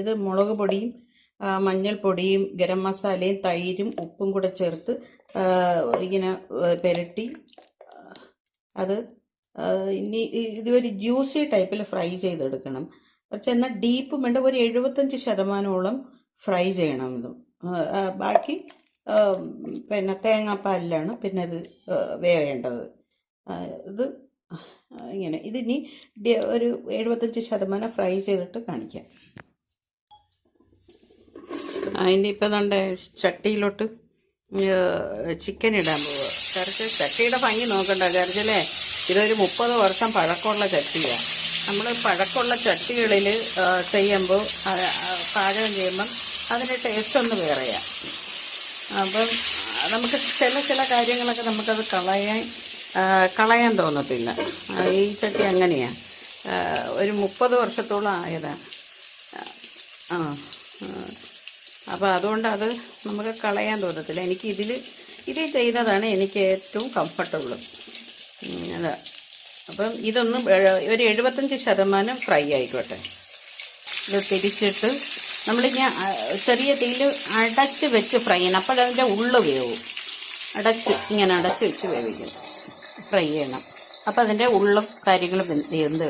ഇത് മുളക് പൊടിയും മഞ്ഞൾപ്പൊടിയും ഗരം മസാലയും തൈരും ഉപ്പും കൂടെ ചേർത്ത് ഇങ്ങനെ പുരട്ടി അത് ഇനി ഇതൊരു ജ്യൂസി ടൈപ്പിൽ ഫ്രൈ ചെയ്തെടുക്കണം. പക്ഷെ എന്നാൽ ഡീപ്പും വേണ്ട, ഒരു 75% ഫ്രൈ ചെയ്യണം. ഇത് ബാക്കി പിന്നെ തേങ്ങാപ്പാലിലാണ് പിന്നെ ഇത് വേവേണ്ടത്. ഇത് ഇങ്ങനെ ഇതിനി ഒരു 75% ഫ്രൈ ചെയ്തിട്ട് കാണിക്കാം. അതിൻ്റെ ഇപ്പം നമ്മുടെ ചട്ടിയിലോട്ട് ചിക്കൻ ഇടാൻ പോവുക. കുറച്ച് ചട്ടിയുടെ ഭംഗി നോക്കണ്ട, കറിച്ചല്ലേ ഇതൊരു 30 വർഷം പഴക്കമുള്ള ചട്ടിയാണ്. നമ്മൾ പഴക്കമുള്ള ചട്ടികളിൽ ചെയ്യുമ്പോൾ പാചകം ചെയ്യുമ്പം അതിൻ്റെ ടേസ്റ്റ് ഒന്ന് വേറെയാണ്. അപ്പം നമുക്ക് ചില കാര്യങ്ങളൊക്കെ നമുക്കത് കളയാൻ തോന്നത്തില്ല. ഈ ചട്ടി അങ്ങനെയാണ്, ഒരു 30 വർഷത്തോളം ആയതാണ്. അപ്പോൾ അതുകൊണ്ട് അത് നമുക്ക് കളയാൻ തോന്നത്തില്ല. എനിക്ക് ഇതിൽ ചെയ്തതാണ് എനിക്ക് ഏറ്റവും കംഫർട്ടബിൾ. അതാ. അപ്പം ഇതൊന്ന് ഒരു 75% ഫ്രൈ ആയിക്കോട്ടെ. ഇത് തിരിച്ചിട്ട് നമ്മളിങ്ങനെ ചെറിയ തീയിൽ അടച്ച് വെച്ച് ഫ്രൈ ചെയ്യണം. അപ്പോഴതിൻ്റെ ഉള്ളു വേവും. ഇങ്ങനെ അടച്ച് വെച്ച് വേവിക്കണം, ഫ്രൈ ചെയ്യണം. അപ്പോൾ അതിൻ്റെ ഉള്ളും കാര്യങ്ങളും വെന്ത്